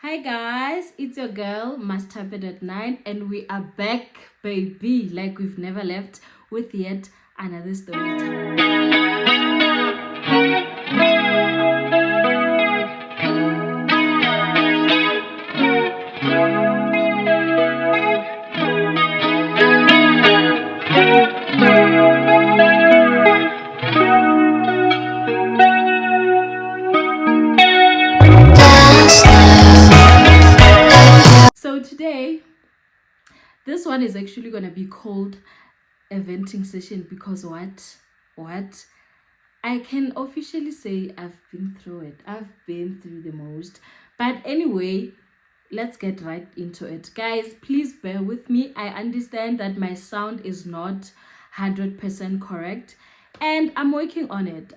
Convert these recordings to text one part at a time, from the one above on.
Hi guys, it's your girl Must Happen at 9 and we are back, baby, like we've never left with yet another story time. So today, this one is actually gonna be called a venting session because what? I can officially say I've been through it. I've been through the most. But anyway, let's get right into it. Guys, please bear with me. I understand that my sound is not 100% correct and I'm working on it.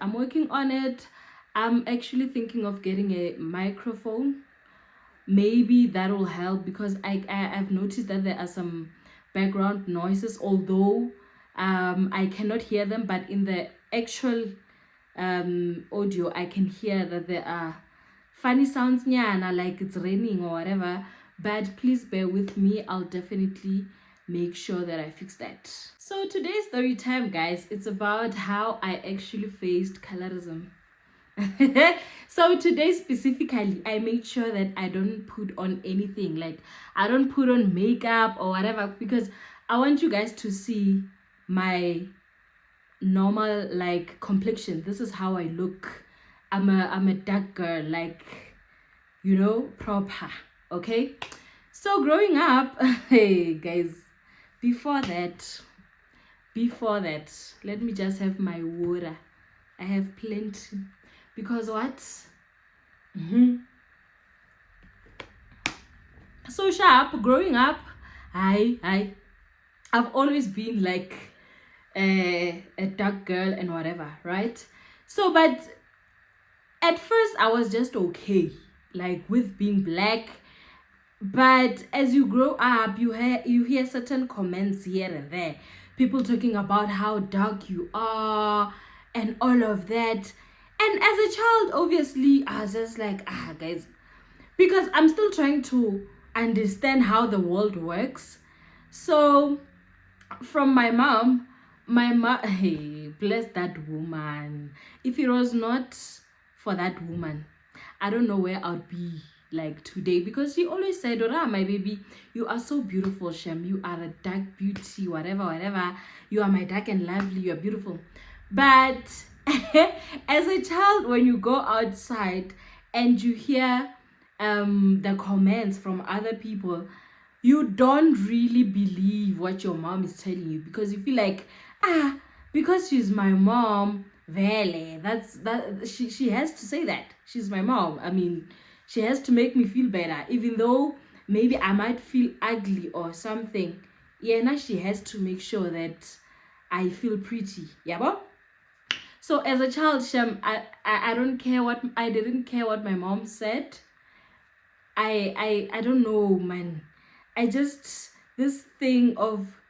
I'm actually thinking of getting a microphone. Maybe that will help because I've noticed that there are some background noises, although I cannot hear them, but in the actual audio I can hear that there are funny sounds nyana, like it's raining or whatever. But please bear with me. I'll definitely make sure that I fix that. So today's story time, guys, it's about how I actually faced colorism. So today specifically, I made sure that I don't put on anything, like I don't put on makeup or whatever, because I want you guys to see my normal like complexion. This is how I look. I'm a dark girl, like, proper. Okay, so growing up, hey guys, before that, let me just have my water. I have plenty. Because what? So sharp, growing up, I've always been like a dark girl and whatever, right? So, but at first I was just okay, like with being black. But as you grow up, you hear certain comments here and there, people talking about how dark you are and all of that. And as a child, obviously, I was just like, guys, because I'm still trying to understand how the world works. So, from my mom, hey, bless that woman. If it was not for that woman, I don't know where I'd be like today, because she always said, "Ora, my baby, you are so beautiful, Shem. You are a dark beauty, whatever. You are my dark and lovely. You are beautiful." But as a child, when you go outside and you hear the comments from other people, you don't really believe what your mom is telling you, because you feel like, because she's my mom, vele, she has to say that she's my mom. I mean, she has to make me feel better, even though maybe I might feel ugly or something. Yeah, now she has to make sure that I feel pretty. Yeah, but so as a child, Shem, I don't care what, I didn't care what my mom said. I don't know, man. I just, this thing of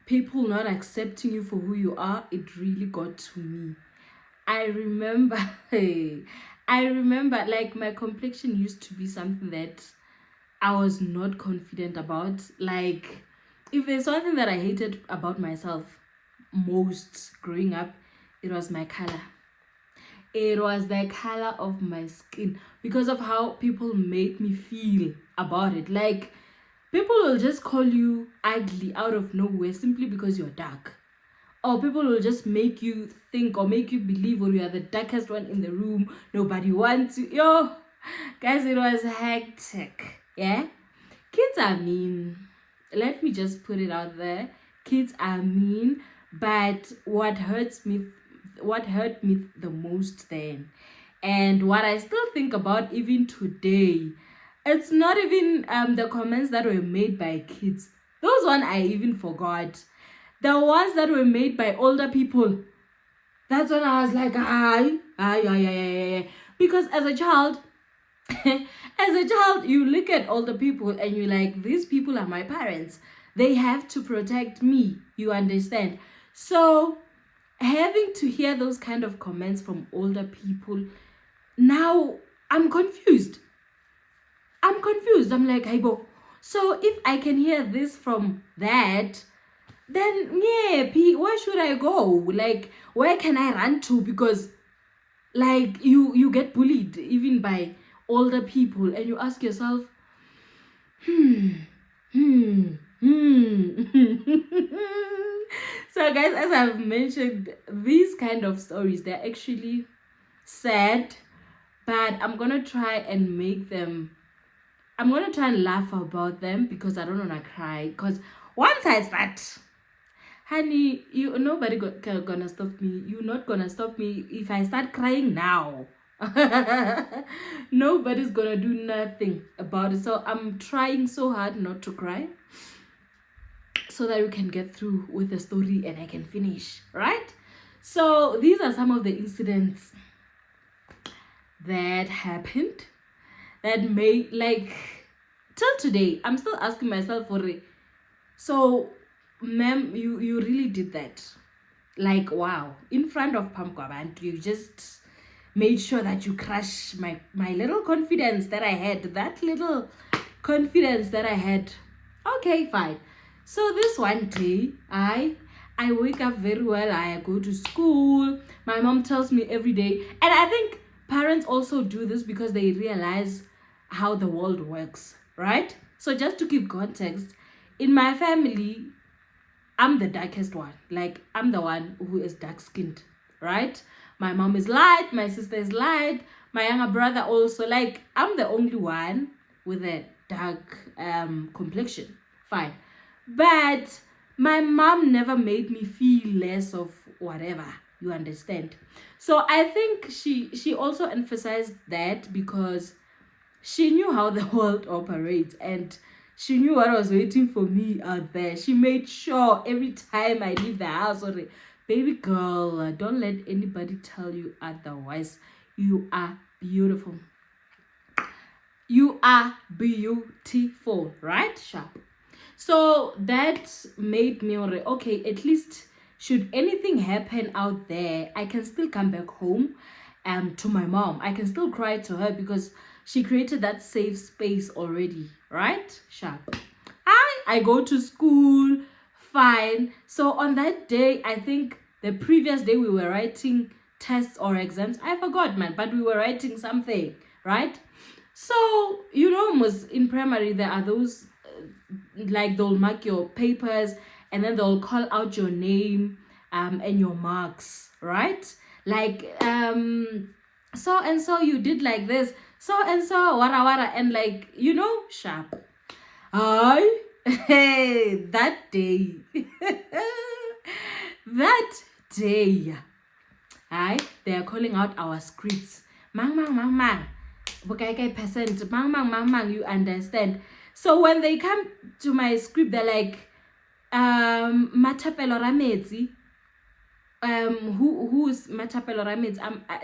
people not accepting you for who you are, it really got to me. I remember like my complexion used to be something that I was not confident about. Like, if there's something that I hated about myself most growing up, it was my color. It was the color of my skin, because of how people made me feel about it. Like, people will just call you ugly out of nowhere simply because you're dark. Or people will just make you think or make you believe, or you are the darkest one in the room. Nobody wants you. Yo, guys, it was hectic. Yeah? Kids are mean. Let me just put it out there. Kids are mean. But what hurt me the most then, and what I still think about even today, it's not even the comments that were made by kids. Those one I even forgot. The ones that were made by older people, that's when I was like, ay. Because as a child, you look at older people and you're like, these people are my parents. They have to protect me. You understand? So having to hear those kind of comments from older people, now I'm confused. confused. I'm like, hey, bo. So if I can hear this from that, then yeah, where should I go? Like, where can I run to? Because like you get bullied even by older people, and you ask yourself, So guys, as I've mentioned, these kind of stories, they're actually sad, but I'm gonna try and laugh about them, because I don't wanna cry. Because once I start, honey, nobody gonna stop me. You're not gonna stop me if I start crying now. Nobody's gonna do nothing about it. So I'm trying so hard not to cry, so that we can get through with the story and I can finish, right? So these are some of the incidents that happened that made, like, till today I'm still asking myself for it. So ma'am, you really did that? Like, wow, in front of Pamkwabantu, you just made sure that you crush my little confidence that I had, Okay, fine. So this one day, I wake up very well, I go to school, my mom tells me every day, and I think parents also do this because they realize how the world works, right? So just to give context, in my family, I'm the darkest one. Like, I'm the one who is dark-skinned, right? My mom is light, my sister is light, my younger brother also. Like, I'm the only one with a dark complexion. Fine. But my mom never made me feel less of whatever, you understand? So I think she also emphasized that because she knew how the world operates, and she knew what was waiting for me out there. She made sure every time I leave the house, or baby girl, don't let anybody tell you otherwise. You are beautiful. You are beautiful, right? Sharp. So that made me okay, at least should anything happen out there, I can still come back home to my mom. I can still cry to her because she created that safe space already, right? Sharp. I go to school, fine. So on that day, I think the previous day we were writing tests or exams. I forgot, man, but we were writing something, right? So, almost in primary, there are those, like, they'll mark your papers and then they'll call out your name and your marks, right? Like, so and so you did like this, so and so, wara, and like, sharp. Hey, that day, they are calling out our scripts. Mang, percent, mang, you understand? So when they come to my script, they're like, Matapelo Ramezi. Who's Matapelo Ramezi?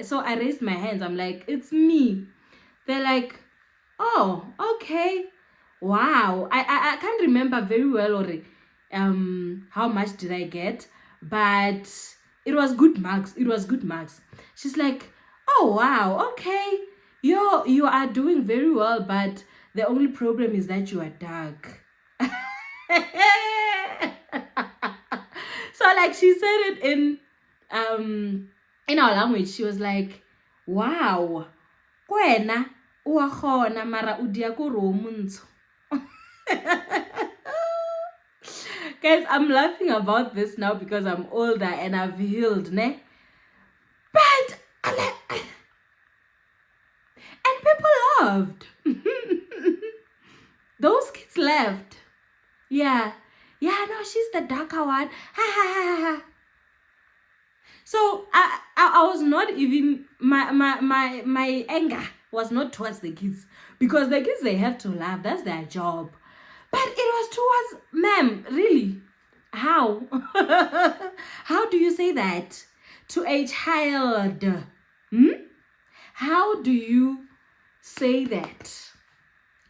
So I raised my hands. I'm like, it's me. They're like, oh, okay. Wow. I can't remember very well already how much did I get, but it was good marks. She's like, oh wow, okay. You are doing very well, but the only problem is that you are dark. So like she said it in our language. She was like, wow, kwena uakhona mara udia ko romunzo. Guys, I'm laughing about this now because I'm older and I've healed, ne? But and people loved. Those kids left. Yeah, no, she's the darker one. Ha. So I was not even my anger was not towards the kids, because the kids, they have to laugh, that's their job. But it was towards, ma'am, really? How? How do you say that to a child? How do you say that?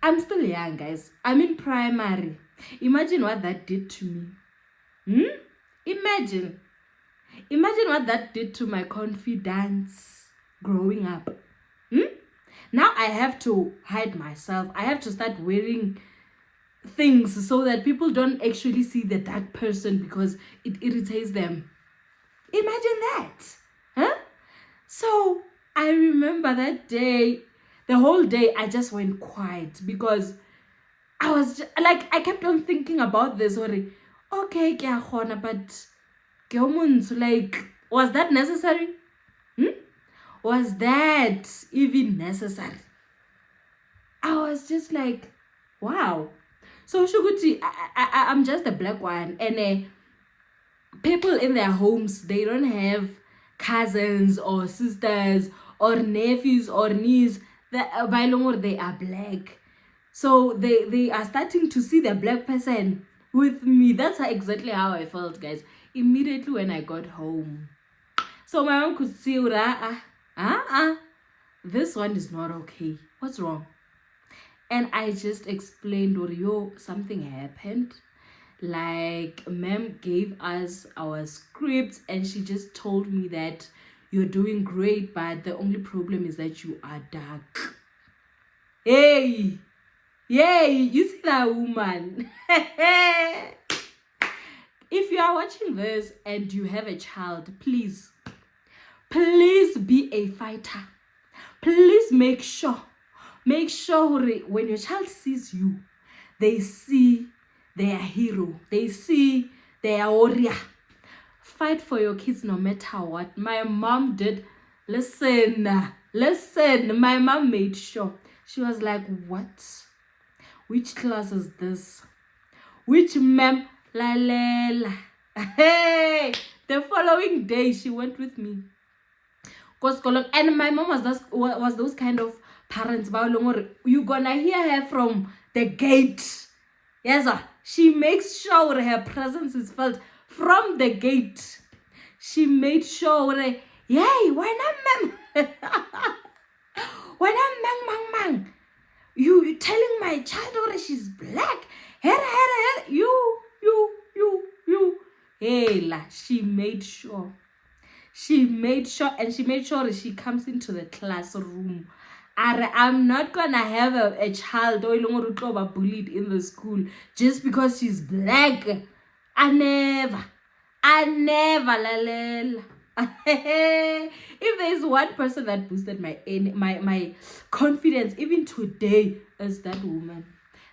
I'm still young, guys. I'm in primary. Imagine what that did to me. Imagine what that did to my confidence growing up. Now I have to hide myself. I have to start wearing things so that people don't actually see the dark person because it irritates them. Imagine that. Huh? So I remember that day, the whole day I just went quiet because I was just, like, I kept on thinking about this. Okay, but like, was that necessary? Was that even necessary? I was just like, wow. So Shuguti, I'm just a black one, and people in their homes, they don't have cousins or sisters or nephews or nieces that by longer they are black. So they are starting to see the black person with me. That's exactly how I felt, guys, immediately when I got home. So my mom could see, this one is not okay. What's wrong? And I just explained, something happened. Like, ma'am gave us our scripts and she just told me that you're doing great, but the only problem is that you are dark. Hey! Yay! You see that woman? If you are watching this and you have a child, please be a fighter. Please make sure when your child sees you, they see their hero, they see their warrior. Fight for your kids no matter what. My mom did. Listen, my mom made sure. She was like, what? Which class is this? Which ma'am? La. Hey, the following day she went with me. And my mom was those kind of parents. You gonna hear her from the gate. Yes, sir. She makes sure her presence is felt from the gate. She made sure, yay, why not, ma'am? Why not, mang? You telling my child she's black? You. Hey, la, she made sure. And she made sure she comes into the classroom. I'm not gonna have a child or bullied in the school just because she's black. I never, lalela. If there's one person that boosted my confidence, even today, is that woman.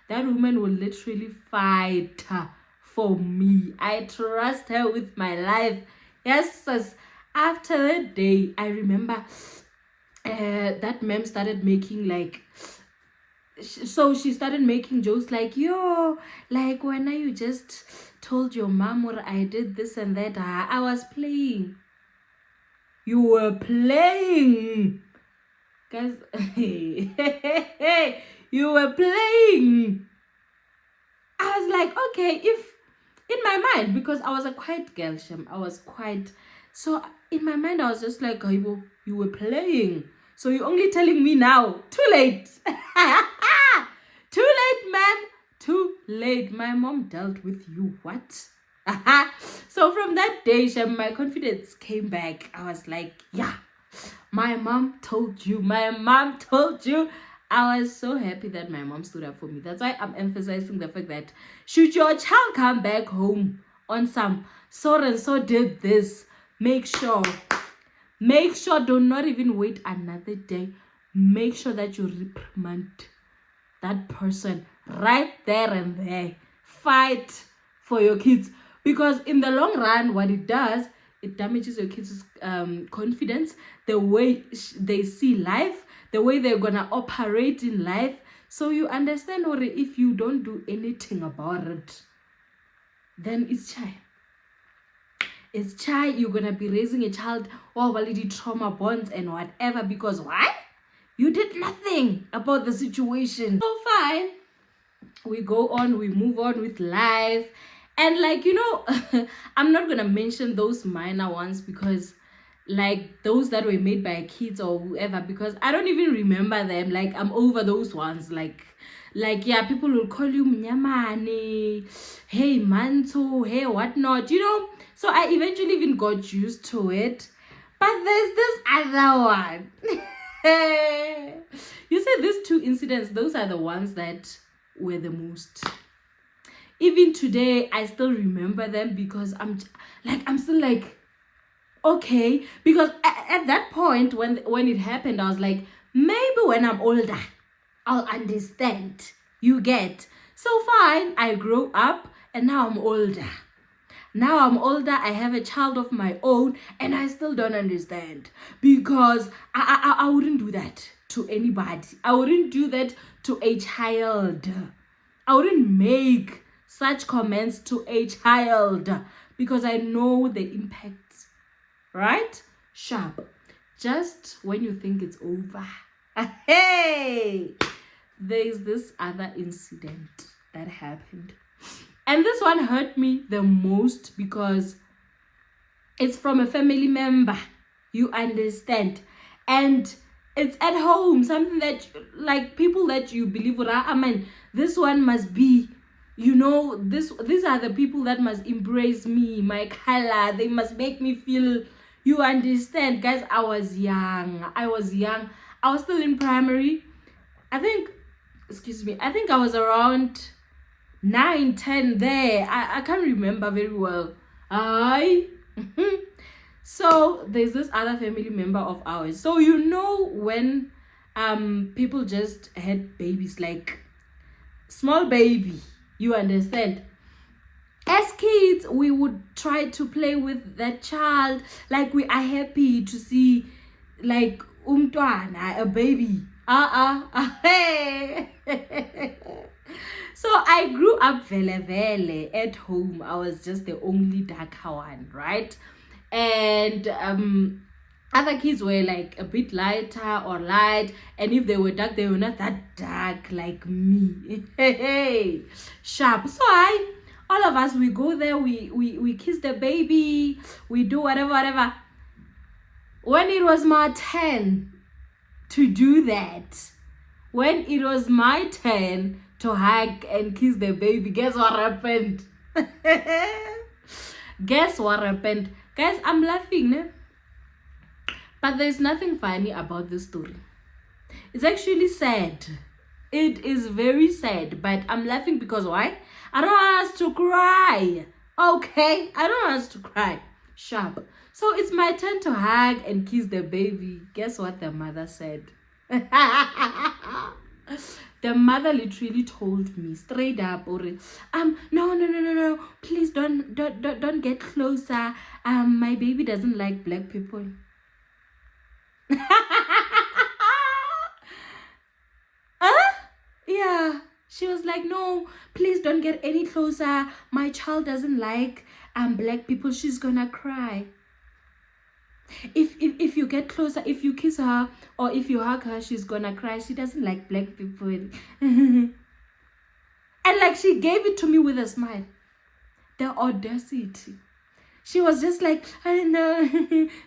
That woman will literally fight for me. I trust her with my life. Yes, sis. After that day, I remember that ma'am started making she started making jokes like, like, when you just told your mom or I did this and that, I was playing. You were playing. Guys, you were playing. I was like, okay, if in my mind, because I was a quiet girl, Shem, I was quiet. So in my mind, I was just like, you were playing. So you're only telling me now. Too late. Too late, man. Too late. My mom dealt with you. What? So from that day, Shem, my confidence came back. I was like, yeah, my mom told you. I was so happy that my mom stood up for me. That's why I'm emphasizing the fact that should your child come back home on some so and so did this, make sure, do not even wait another day. Make sure that you reprimand that person right there and there. Fight for your kids, because in the long run, what it does, it damages your kids' confidence, the way they see life, the way they're gonna operate in life. So you understand, or if you don't do anything about it, then it's chai. You're gonna be raising a child validity trauma bonds and whatever, because why? You did nothing about the situation. So fine, we go on, we move on with life. And I'm not gonna mention those minor ones, because those that were made by kids or whoever, because I don't even remember them. I'm over those ones. Yeah, people will call you mnyamane, hey manto, hey whatnot, so I eventually even got used to it. But there's this other one. You said these two incidents, those are the ones that were the most. Even today, I still remember them because I'm still like, okay. Because at that point, when it happened, I was like, maybe when I'm older, I'll understand. You get? So fine, I grew up and now I'm older. I have a child of my own and I still don't understand. Because I wouldn't do that to anybody. I wouldn't do that to a child. I wouldn't make such comments to a child because I know the impact. Right? Sharp. Just when you think it's over. Hey! There's this other incident that happened. And this one hurt me the most because it's from a family member. You understand? And it's at home. Something that, like, people that you believe would, I mean, this one must be, you know, these are the people that must embrace me, my color. They must make me feel, you understand? Guys, I was young. I was still in primary. I think I was around 9, 10 there. I can't remember very well. So there's this other family member of ours. So you know when people just had babies, like small baby, you understand? As kids, we would try to play with that child. Like, we are happy to see, like, a baby. Hey. So I grew up vele at home. I was just the only darker one, right? And other kids were like a bit lighter or light, and if they were dark, they were not that dark like me. Hey, sharp. So all of us, we go there, we kiss the baby, we do whatever. When it was my turn to do that, when it was my turn to hug and kiss the baby, guess what happened? Guess what happened? Guys, I'm laughing, ne? But there's nothing funny about this story. It's actually sad. It is very sad, but I'm laughing because why? I don't want us to cry. Okay? I don't want us to cry. Sharp. So it's my turn to hug and kiss the baby. Guess what the mother said? The mother literally told me straight up, no, please don't get closer. My baby doesn't like black people. Yeah. She was like, no, please don't get any closer. My child doesn't like black people. She's gonna cry. If you get closer, if you kiss her or if you hug her, she's gonna cry. She doesn't like black people. And like, she gave it to me with a smile. The audacity. She was just like, I know,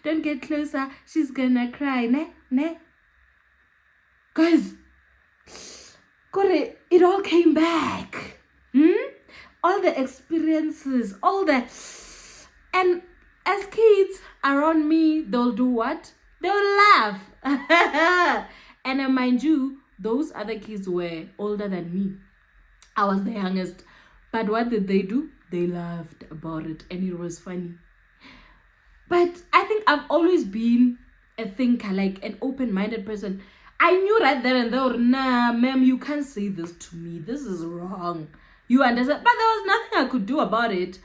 don't get closer. She's gonna cry. Ne? Guys, it all came back. All the experiences, and as kids around me, they'll do what? They'll laugh. And mind you, those other kids were older than me. I was the youngest. But what did they do? They laughed about it and it was funny. But I think I've always been a thinker, like an open-minded person. I knew right there and there, nah, ma'am, you can't say this to me. This is wrong. You understand? But there was nothing I could do about it.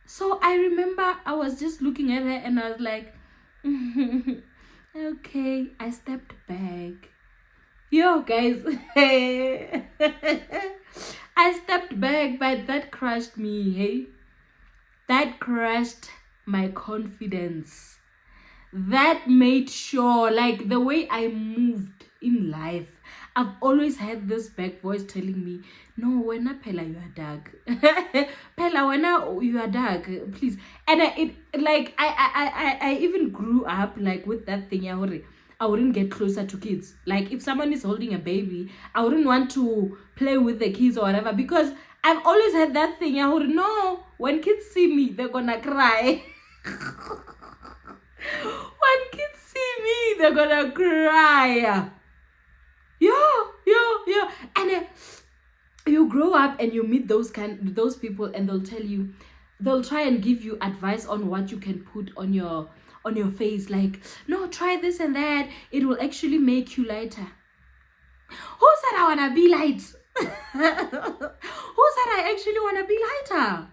So I remember I was just looking at her and I was like, okay. I stepped back. Yo, guys. I stepped back, but that crushed me, hey? That crushed my confidence. That made sure, like, the way I moved in life, I've always had this back voice telling me, no, when Pella, you are dark. Pella, when you are dark, please. And I even grew up like with that thing. I wouldn't get closer to kids. Like, if someone is holding a baby, I wouldn't want to play with the kids or whatever, because I've always had that thing. I would know when kids see me, they're gonna cry. When kids see me, they're gonna cry. Yeah. And you grow up and you meet those people, and they'll try and give you advice on what you can put on your face, like, no, try this and that, it will actually make you lighter. Who said I wanna be light? Who said I actually wanna be lighter?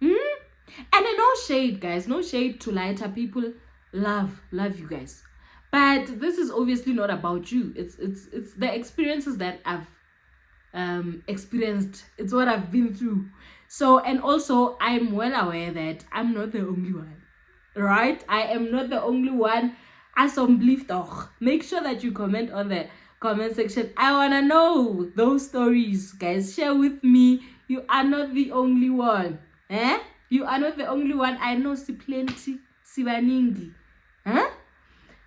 And then no shade, guys, no shade to lighter people. Love you guys, but this is obviously not about you. It's the experiences that I've experienced. It's what I've been through. So, and also I'm well aware that I'm not the only one, right? I am not the only one. Make sure that you comment on the comment section. I wanna know those stories, guys. Share with me. You are not the only one. You are not the only one. I know si plenty, si baningi.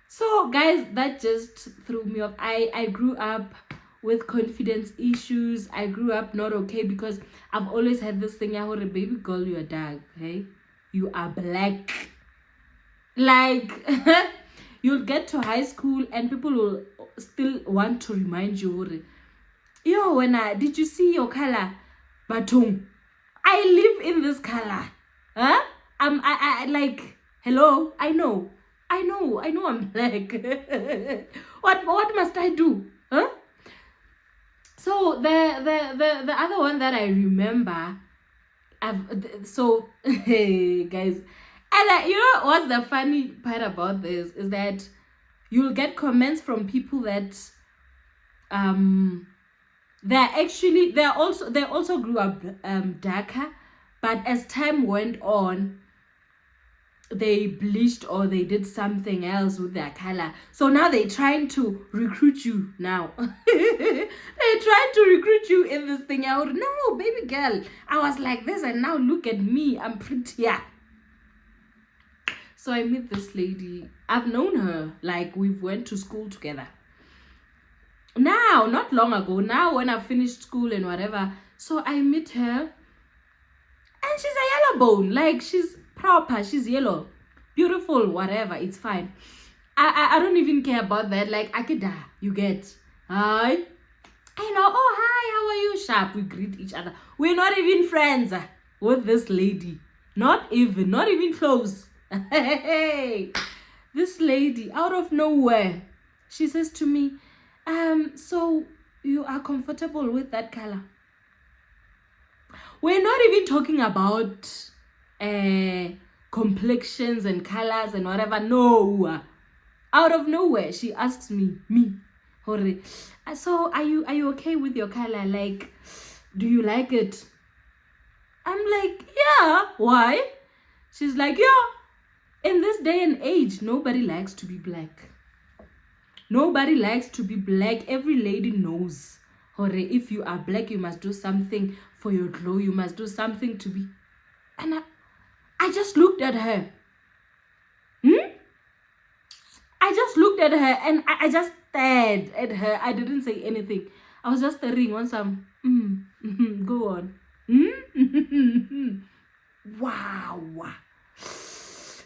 So guys, that just threw me off. I grew up with confidence issues. I grew up not okay because I've always had this thing, baby girl, you are dark, hey? You are black. Like, you'll get to high school and people will still want to remind you, yo, did you see your color? Batung, I live in this color. I like, hello, I know I'm black. what must I do? So the other one that I remember, hey guys, and you know what's the funny part about this is that you'll get comments from people that they also grew up darker, but as time went on, they bleached or they did something else with their color. So now they're trying to recruit you now. They're trying to recruit you in this thing. No, baby girl, I was like this and now look at me, I'm prettier. So I meet this lady. I've known her, like we went to school together. Now, not long ago, now when I finished school and whatever, so I meet her and she's a yellow bone, like she's proper, she's yellow, beautiful, whatever, it's fine. I don't even care about that. Like, akida, you get, hi, I know, oh hi, how are you? Sharp, we greet each other. We're not even friends with this lady, not even close. Hey, this lady out of nowhere, she says to me, so you are comfortable with that color? We're not even talking about complexions and colors and whatever. No, out of nowhere she asks me, so are you okay with your color? Like, do you like it? I'm like, yeah. Why? She's like, yeah, in this day and age, nobody likes to be black. Nobody likes to be black. Every lady knows, if you are black, you must do something for your glow. You must do something to be. And I just looked at her. I just looked at her and I just stared at her. I didn't say anything. I was just staring on some, go on. Wow.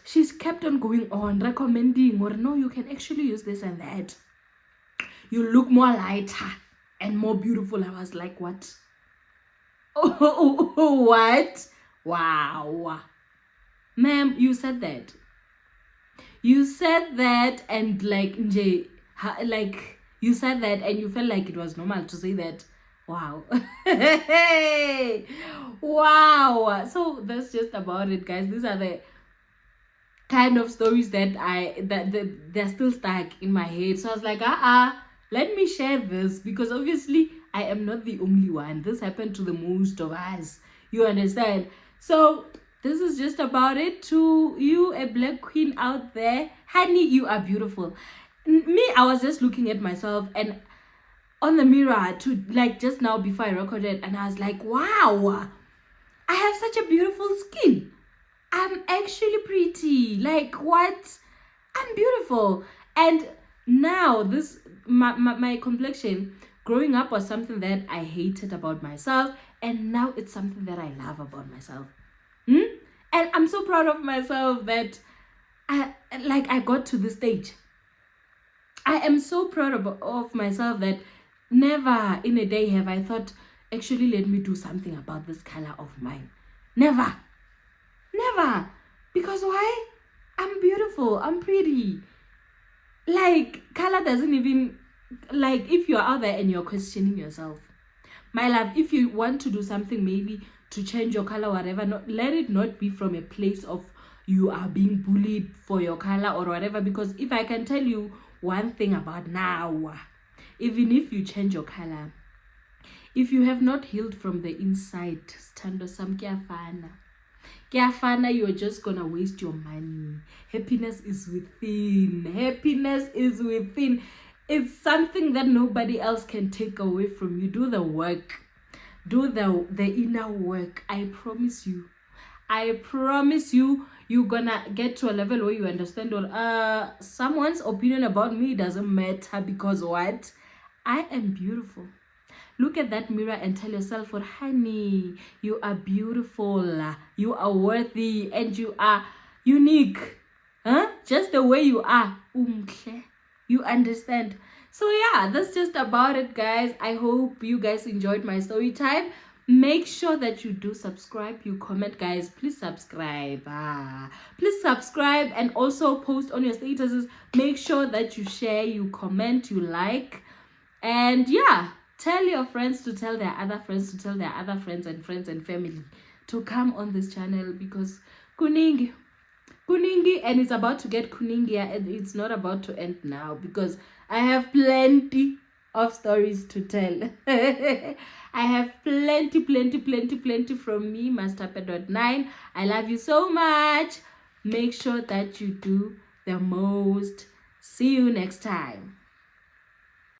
She's kept on going on, recommending, or no, you can actually use this and that. You look more lighter and more beautiful. I was like, what? Oh, what? Wow. Ma'am, you said that. You said that and like you said that and you felt like it was normal to say that. Wow. Wow. So that's just about it, guys. These are the kind of stories that they're still stuck in my head. So I was like, let me share this, because obviously I am not the only one. This happened to the most of us. You understand? So this is just about it. To you, a black queen out there, honey, you are beautiful. Me, I was just looking at myself and on the mirror to like just now before I recorded, and I was like, wow, I have such a beautiful skin. I'm actually pretty. Like, what? I'm beautiful. And now this my complexion growing up was something that I hated about myself, and now it's something that I love about myself. And I'm so proud of myself that I got to this stage. I am so proud of myself that never in a day have I thought, actually, let me do something about this color of mine. Never. Never. Because why? I'm beautiful. I'm pretty. Like, color doesn't even, like, if you're out there and you're questioning yourself, my love, if you want to do something, maybe to change your color, whatever, let it not be from a place of you are being bullied for your color or whatever. Because if I can tell you one thing about now, even if you change your color, if you have not healed from the inside, stando sam kiafana, you're just gonna waste your money. Happiness is within. Happiness is within. It's something that nobody else can take away from you. Do the work. Do the inner work. I promise you. You're gonna get to a level where you understand someone's opinion about me doesn't matter, because what? I am beautiful. Look at that mirror and tell yourself, "What, honey, you are beautiful, you are worthy, and you are unique. Just the way you are. You understand?" So yeah, that's just about it, guys. I hope you guys enjoyed my story time. Make sure that you do subscribe, you comment, guys. Please subscribe. Please subscribe, and also post on your statuses. Make sure that you share, you comment, you like, and yeah, tell your friends to tell their other friends to tell their other friends and family to come on this channel, because kuningi, and it's about to get kuningia, and it's not about to end now, because I have plenty of stories to tell. I have plenty from me, Master.9. I love you so much. Make sure that you do the most. See you next time.